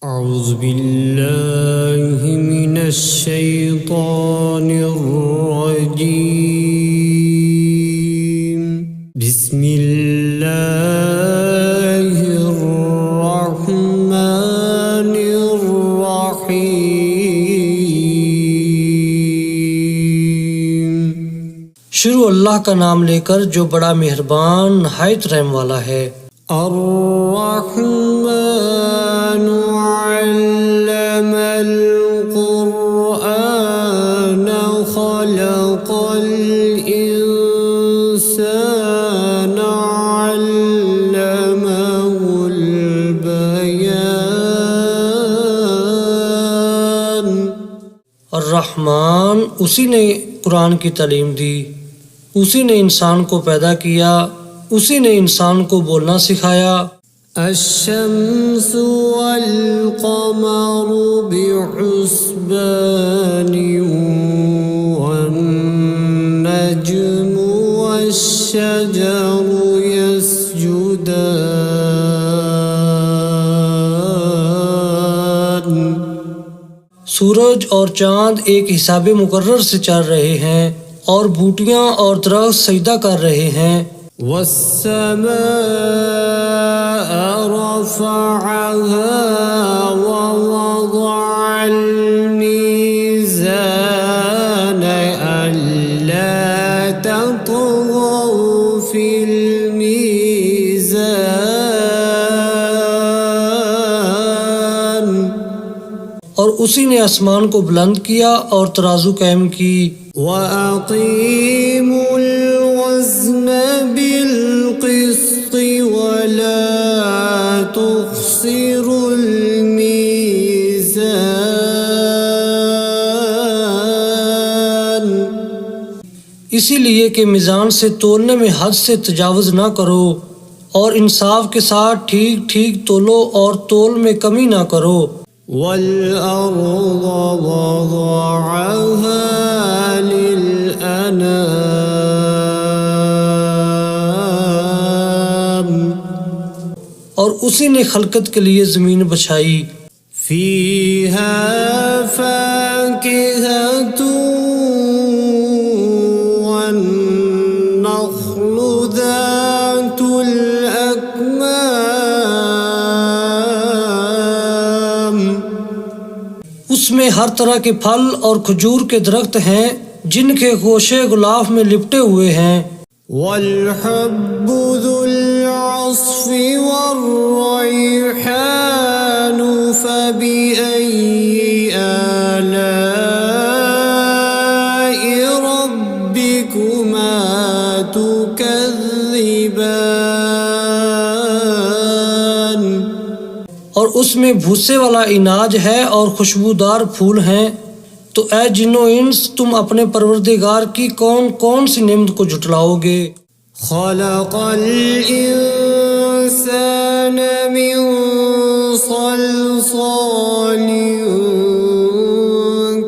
अऊज़ु बिल्लाहि मिनश शैतानिर रजीम। बिस्मिल्लाहिर रहमानिर रहीम। शुरू अल्लाह का नाम लेकर जो बड़ा मेहरबान नहायत रहम वाला है। अर्रहमान अल्लमल कुरआन खलक़ल इंसान अल्लमहुल बयान। अर्रहमान उसी ने कुरान की तालीम दी, उसी ने इंसान को पैदा किया, उसी ने इंसान को बोलना सिखाया। अश्शम्सु वल क़मरु बिहुस्बानि वन नज्मु वश्शजरु यस्जुदान। सूरज और चाँद एक हिसाबे मुकर्रर से चल रहे हैं और बूटियां और दरख्त सजदा कर रहे हैं। वस्समाअ रफ़अहा ववضअल मीज़ान अल्ला ततग़ौ फ़िल मीज़ान। और उसी ने आसमान को बुलंद किया और तराजू कायम की। वअक़ीमुल वज़्न बिलक़िस्ति वला तुख़्सिरुल मीज़ान। इसीलिए कि मीज़ान से तोलने में हद से तजावुज़ ना करो और इंसाफ के साथ ठीक ठीक तोलो और तोल में कमी ना करो। वल-अर्ज़ वज़अहा लिल-अनाम। और उसी ने खलकत के लिए ज़मीन बछाई। फ़ीहा फ़ाकिहतु वन्नख़्लु ज़ातुल अकमाम। उसमें हर तरह के फल और खजूर के दरख्त हैं जिनके गोशे गुलाफ में लिपटे हुए हैं। वल-हब्बु ज़ुल-अस्फ़ि वर्रैहानु फ़बिअय्यि आलाइ रब्बिकुमा तुकज़्ज़िबान। और उसमें भूसे वाला इनाज है और खुशबूदार फूल हैं। तो ऐ जिन्नो इंस, तुम अपने परवरदिगार की कौन कौन सी नेमत को झुटलाओगे। खलक़ल इंसान मिन सल्सालिन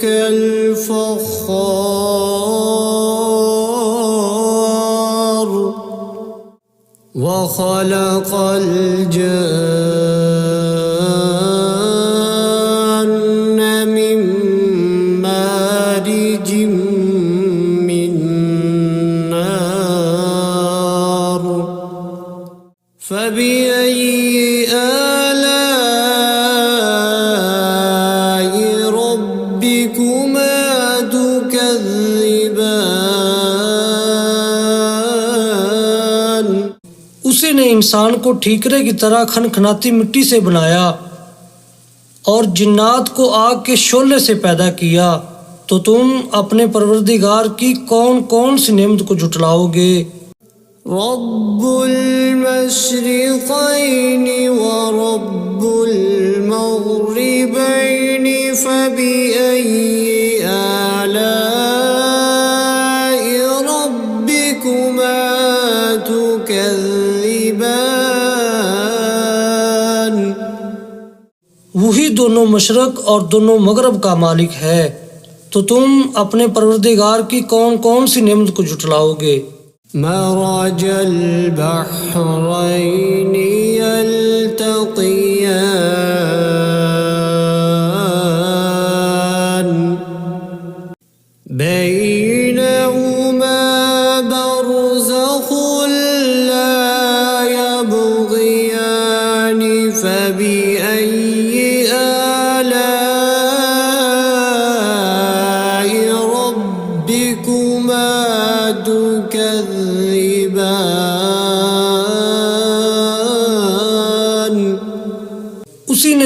कल-फ़ख़्ख़ार व खलक़ल जन्न मिन मारिजिम मिन नार फ़बिअय्यि आलाइ रब्बिकुमा तुकज़्ज़िबान। उसी ने इंसान को ठीकरे की तरह खनखनाती मिट्टी से बनाया और जिन्नात को आग के शोले से पैदा किया। तो तुम अपने परवरदिगार की कौन कौन सी नेमत को झुटलाओगे। रब्बुल मशरिक़ैनि व रब्बुल मग़रिबैनि फ़बिअय्यि आलाइ रब्बिकुमा तुकज़्ज़िबान। वही दोनों मशरक और दोनों मगरब का मालिक है। तो तुम अपने परवरदिगार की कौन कौन सी नेमत को झुटलाओगे। मरजल बहरैनि यल्तक़ियान।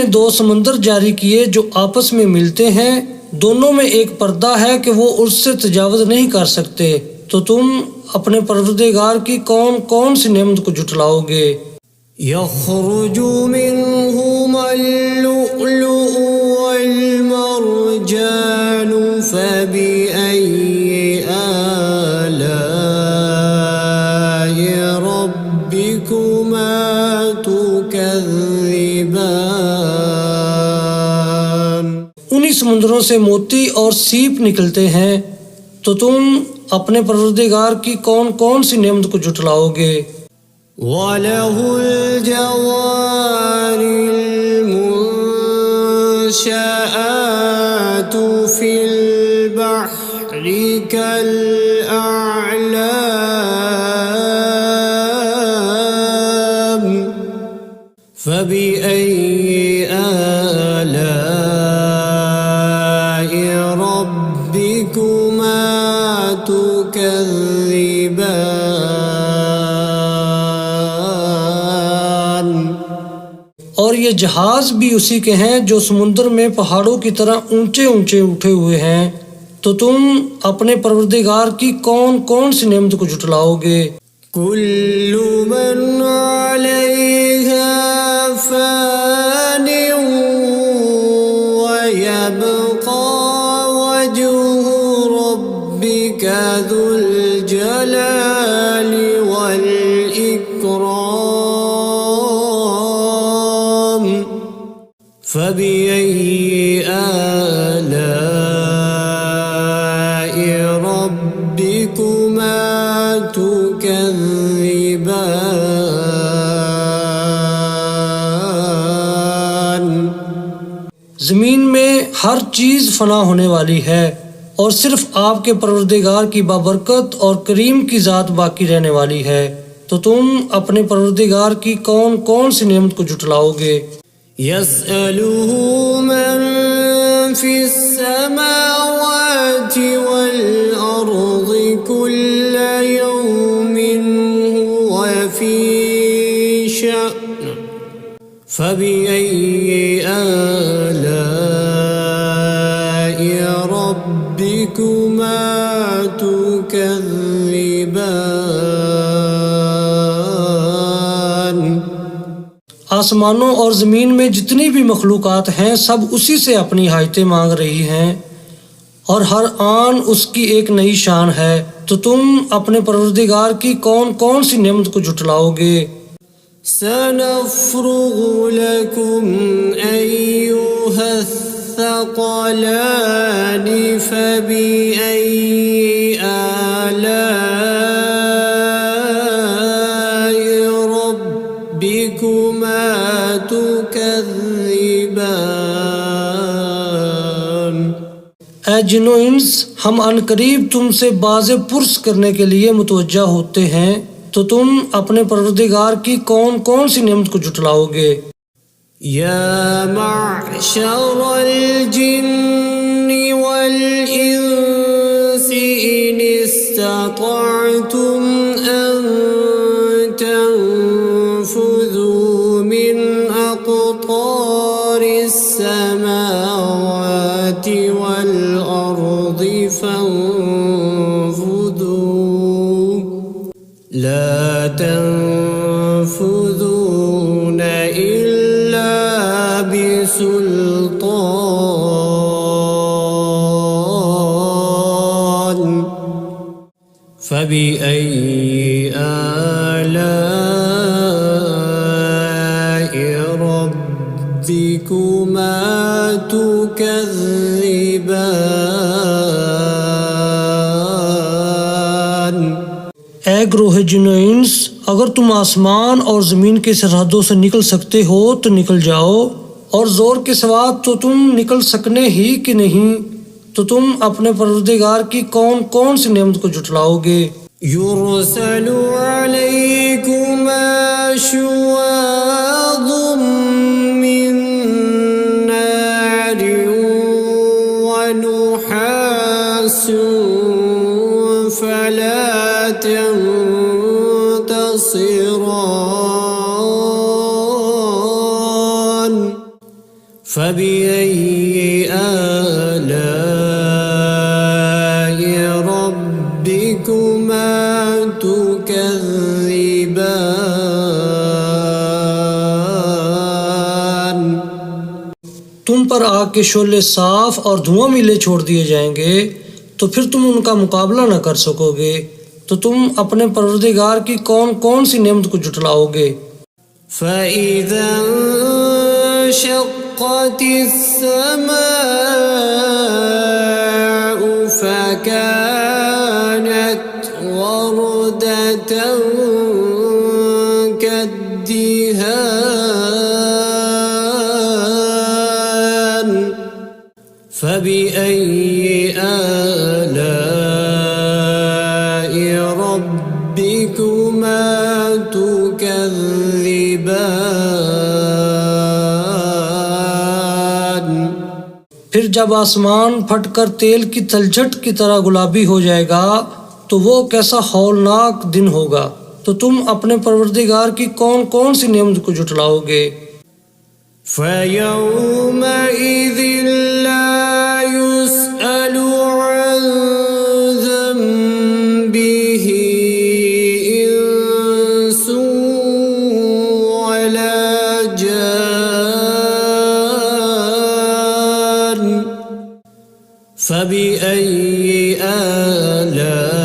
ने दो समंदर जारी किए जो आपस में मिलते हैं, दोनों में एक पर्दा है कि वो उससे तजावुज़ नहीं कर सकते, तो तुम अपने परवरदिगार की कौन कौन सी नेमत को जुटलाओगे। यख़रुजु मिन्हुमल लुअलुअ वल मरजानु फबिअय्यि आलाइ रब्बिकुमा तुकज़्ज़िबान। उन्हीं समुद्रों से मोती और सीप निकलते हैं, तो तुम अपने परवरदिगार की कौन कौन सी नेमत को जुटलाओगे। वलहुल जवारिल मुंशआतु फिल बहरि कल अअलाम फबिअय्यि आलाइ रब्बिकुमा तुकज़्ज़िबान। और ये जहाज भी उसी के हैं जो समुद्र में पहाड़ों की तरह ऊंचे ऊंचे उठे हुए हैं, तो तुम अपने परवरदिगार की कौन कौन सी नेमत को जुटलाओगे। कुल्लु मन अलैहा फ़ानिन व यबक़ा वजहु रब्बिका ज़ुल जलालि वल इकराम फबिअय्यि आलाइ रब्बिकुमा तुकज़्ज़िबान। जमीन में हर चीज फना होने वाली है और सिर्फ आपके परवरदिगार की बाबरकत और करीम की जात बाकी रहने वाली है, तो तुम अपने परवरदिगार की कौन कौन सी नेमत को जुटलाओगे। यसअलुहु मन फिस्समावाति वल अर्दि कुल्ल यौमिन हुव फी शअन फबिअय्यि आलाइ रब्बिकुमा तुकज़्ज़िबान। आसमानों और ज़मीन में जितनी भी मखलूक़ात हैं सब उसी से अपनी हाजतें मांग रही हैं और हर आन उसकी एक नई शान है, तो तुम अपने परवरदिगार की कौन कौन सी नेमत को जुटलाओगे। सनफ़्रुगु लकुम अय्युहस्सक़लानि फबिअय्यि आलाइ रब्बिकुमा तुकज़्ज़िबान। ऐ जिन्नो इंस, हम अनकरीब तुमसे बाज़े पुरस करने के लिए मुतवज्जा होते हैं, तो तुम अपने परवरदिगार की कौन कौन सी नेमत को जुटलाओगे। या मअशरल जिन्नि वल इंसि इन इस्ततअतुम अन तनफुज़ू मिन अक़तारिस समावाति वल अर्दि फंफुज़ू ला तनफुज़ून इल्ला बिसुल्तान फबिअय्यि आलाइ रब्बिकुमा तुकज़्ज़िबान। ऐ ग्रोह जिन्नो इंस, अगर तुम आसमान और ज़मीन के सरहदों से निकल सकते हो तो निकल जाओ, और ज़ोर के सिवा तो तुम निकल सकने ही कि नहीं, तो तुम अपने परवरदिगार की कौन कौन सी नेमत को जुटलाओगे। युरसलु अलैकुमा शुवाज़ुम मिन नारिन व नुहासुन फला तंतसिरान فبأي آلاء ربكما تكذبان तुम पर आग के शोले साफ और धुआं मिले छोड़ दिए जाएंगे तो फिर तुम उनका मुकाबला न कर सकोगे, तो तुम अपने परवरदिगार की कौन कौन सी नेमत को जुटलाओगे। فإذا انشقت السماء فكانت وردة كالدهان فبأي آلاء ربكما تكذبان फिर जब आसमान फटकर तेल की तलछट की तरह गुलाबी हो जाएगा तो वो कैसा हौलनाक दिन होगा, तो तुम अपने परवरदिगार की कौन कौन सी नेमत को जुटलाओगे। فيومئذ لا يسأل عن ذنبه إنس ولا جان فبأي آلاء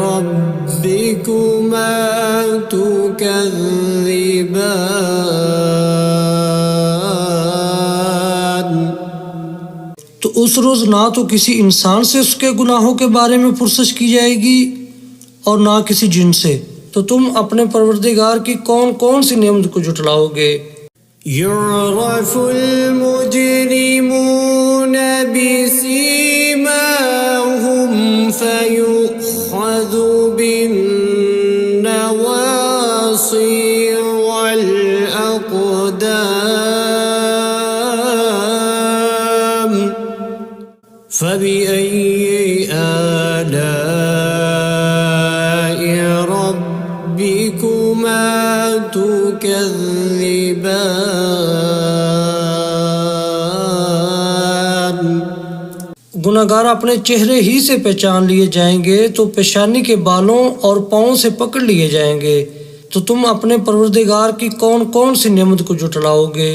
ربكما تكذبان तो उस रोज ना तो किसी इंसान से उसके गुनाहों के बारे में पुरसश की जाएगी और ना किसी जिन से, तो तुम अपने परवरदिगार की कौन कौन सी नेमत को जुटलाओगे। يعرف المجرمون بسيماهم فيؤخذ بالنواصي والأقدام فبأي آلاء ربكما تكذبان गुनाहगार अपने चेहरे ही से पहचान लिए जाएंगे तो पेशानी के बालों और पाँव से पकड़ लिए जाएंगे, तो तुम अपने परवरदिगार की कौन कौन सी नेमत को जुटलाओगे।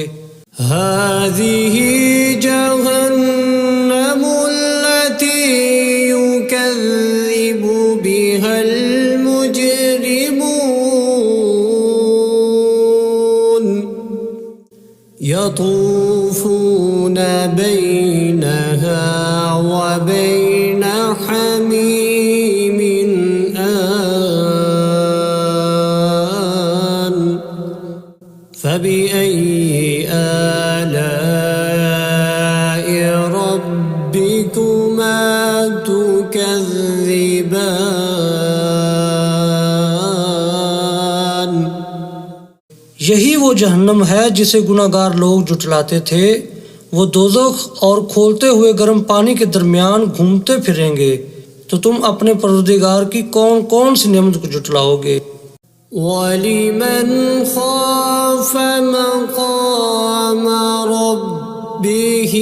هذه جهنم التي يكذب بها المجرمون يطوفون بينها وبين حميم آن فبأي آلاء ربكما تكذبان यही वो जहन्नम है जिसे गुनाहगार लोग जुटलाते थे, वो दोज़ख और खोलते हुए गर्म पानी के दरमियान घूमते फिरेंगे, तो तुम अपने परवरदिगार की कौन कौन सी नेमत को जुटलाओगे। ولمن خاف مقام ربه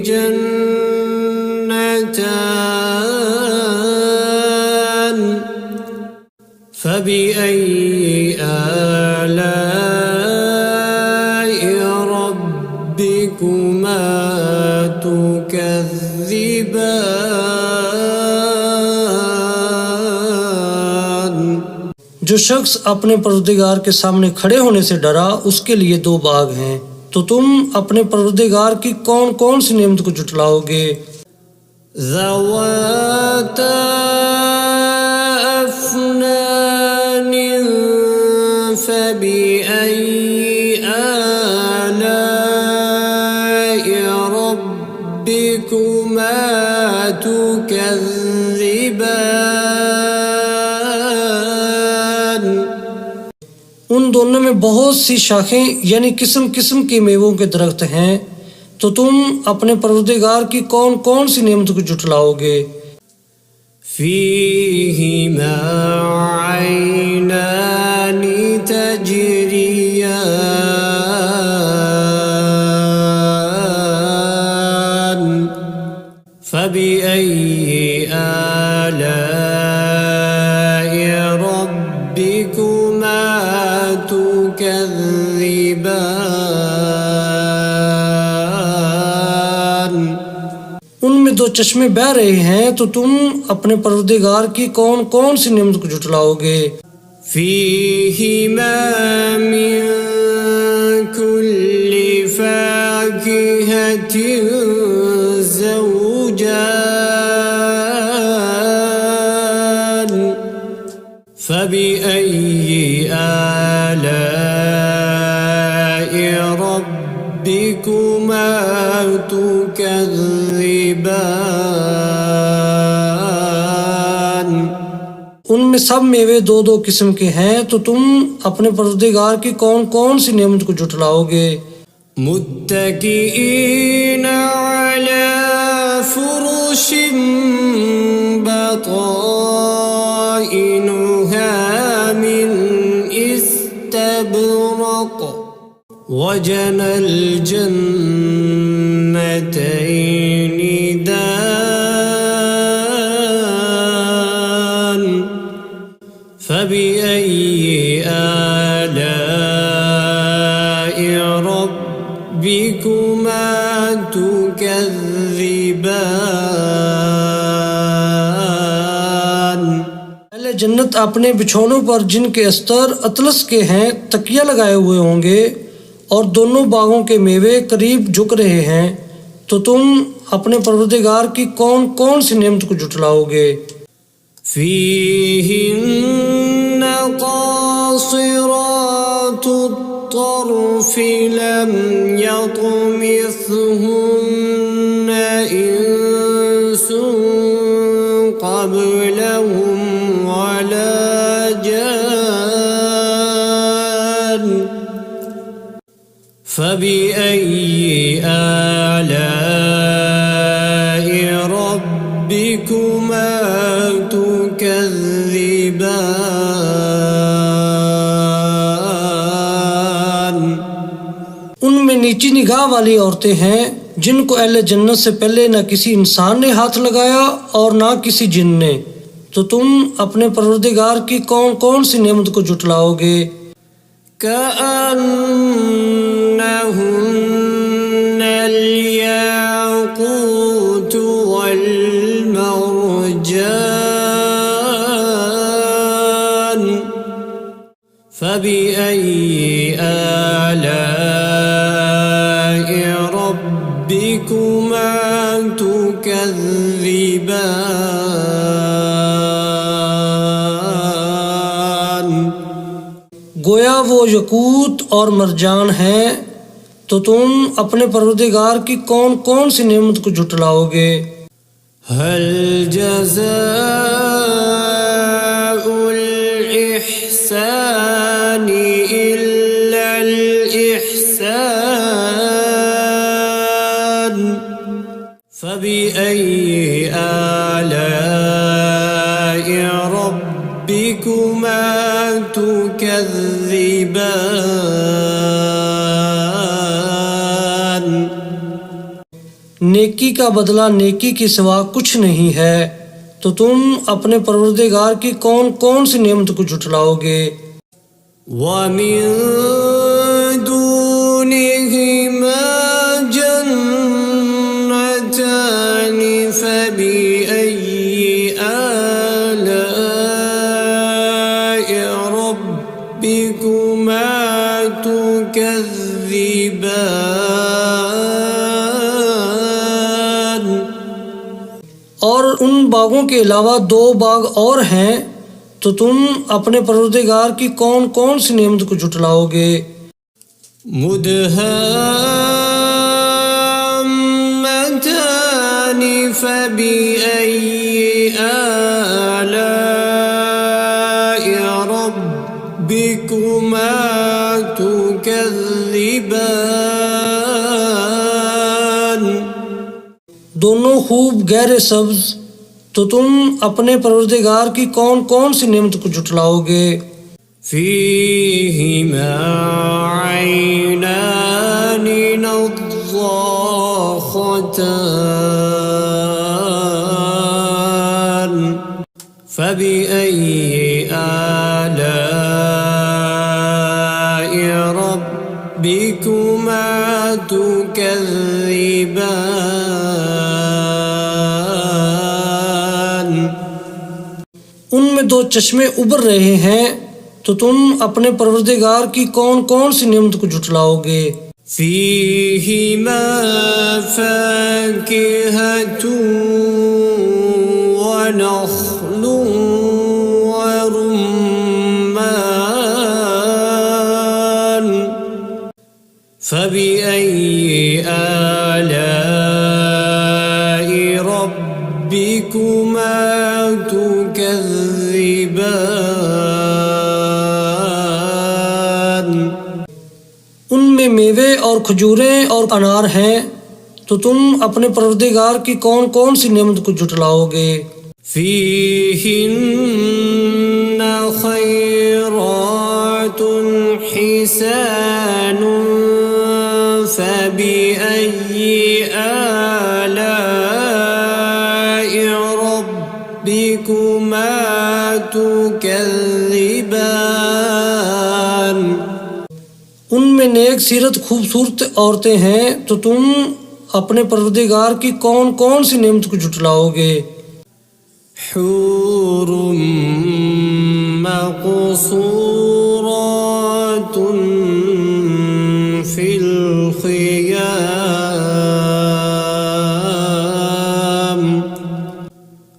جنتان فبأي آلاء ربكما تكذبان जो शख्स अपने परवरदिगार के सामने खड़े होने से डरा उसके लिए दो बाग हैं, तो तुम अपने परवरदिगार की कौन कौन सी नेमत को जुटलाओगे। ذواتا أفنان فبأي آلاء ربكما تكذبان उन दोनों में बहुत सी शाखें यानी किस्म किस्म के मेवों के दरख्त हैं, तो तुम अपने परवरदिगार की कौन कौन सी नेमत को जुटलाओगे। فيهما عينان تجريان فبأي آلاء ربكما تكذبان उनमें दो चश्मे बह रहे हैं, तो तुम अपने परवरदिगार की कौन कौन सी नेमत को झुटलाओगे। فيهما من كل فاكهة زوجان فبأي آلاء ربكما تكذبان उनमें सब मेवे दो दो किस्म के हैं, तो तुम अपने परवरदिगार की कौन कौन सी नेमत को झुटलाओगे। मुत्तकीईन अला फुरुश बताइनुहा मिन इस्तबरक वजनल जन्नतैनि दान فبأي آلاء ربكما تكذبان पहले जन्नत अपने बिछौनों पर जिनके अस्तर अतलस के हैं तकिया लगाए हुए होंगे और दोनों बागों के मेवे करीब झुक रहे हैं, तो तुम अपने परवरदिगार की कौन कौन सी नेमत को झुटलाओगे। فيهن قاصرات الطرف لم يطمثهن إنس قبلهم ولا جان فبأي آلاء ربكما تكذبان उनमें नीची निगाह वाली औरतें हैं जिनको अहले जन्नत से पहले न किसी इंसान ने हाथ लगाया और ना किसी जिन ने, तो तुम अपने परवरदिगार की कौन कौन सी नेमत को झुटलाओगे। كأنهن الياقوت والمرجان فبأي آلاء ربكما تكذبان गोया वो यकूत और मरजान हैं, तो तुम अपने परवरदिगार की कौन कौन सी नेमत को झुटलाओगे। هل جزاء الإحسان إلا الإحسان فبأي آلاء ربكما تكذبان नेकी का बदला नेकी के सिवा कुछ नहीं है, तो तुम अपने परवरदिगार की कौन कौन सी नेमत को झुटलाओगे। ومن دونهما جنتان فبأي آلاء ربكما تكذبان और उन बागों के अलावा दो बाग और हैं, तो तुम अपने परवरदिगार की कौन कौन सी नेमत को झुटलाओगे। مدهامتان فبأي آلاء ربكما تكذبان दोनों खूब गहरे सब्ज, तो तुम अपने परवरदिगार की कौन कौन सी नेमत को झुटलाओगे। فيهما عينان نضاختان فبأي آلاء ربكما تكذبان उनमें दो चश्मे उबर रहे हैं, तो तुम अपने परवरदिगार की कौन कौन सी नेमत को झुटलाओगे। فيهما فاكهة ونخل ورمان فبأي آلاء ربكما تكذبان उनमें मेवे और खजूरें और अनार हैं, तो तुम अपने परवरदिगार की कौन कौन सी नेमत को झुटलाओगे। فيهن خيرات حسان فبأي آلاء ربكما تكذبان उनमें नेक सीरत खूबसूरत औरतें हैं, तो तुम अपने परवरदिगार की कौन कौन सी नेमत को झुटलाओगे। حور مقصورات في الخيام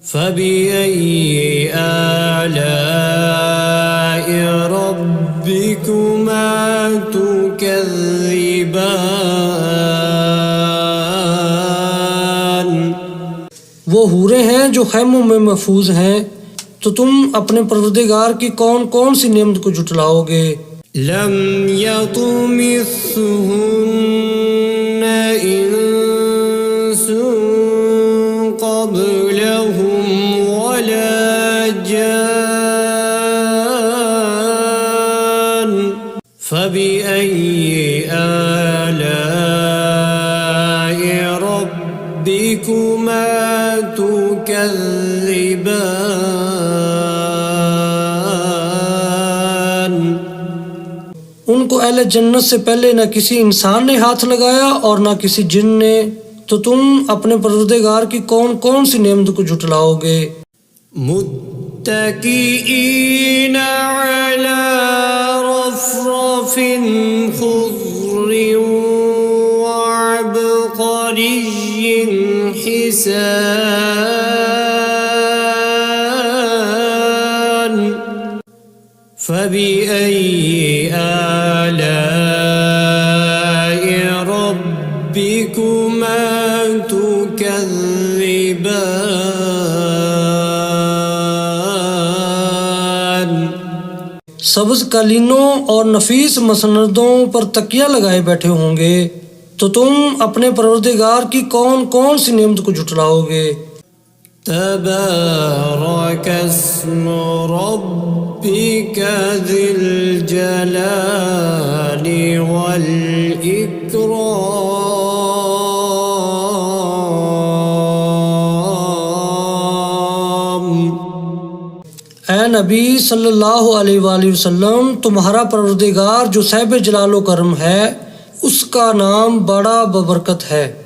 فبأي آلاء ربكما تكذبان वो हूरें हैं जो खैमों में महफूज हैं, तो तुम अपने परवरदिगार की कौन कौन सी नेमत को झुटलाओगे। لم يطمثهن إنس قبلهم ولا جان فبأي آلاء ربكما تكذبان उनको अहले जन्नत से पहले न किसी इंसान ने हाथ लगाया और न किसी जिन ने, तो तुम अपने परवरदिगार की कौन कौन सी नेमत को झुटलाओगे। मुत्तकीईन अला रफ़रफ़िन ख़ुज़्र वअबक़रिय्यिन हिसान فبأي آلاء ربكما تكذبان सब्ज कालीनों और नफीस मसनदों पर तकिया लगाए बैठे होंगे, तो तुम अपने परवरदिगार की कौन कौन सी नेमत को झुटलाओगे। تبارك اسم ربك ذي الجلال والإكرام ऐ नबी सल्लल्लाहु अलैहि वसल्लम, तुम्हारा परवरदिगार जो साहिब जलालो करम है, उसका नाम बड़ा बबरकत है।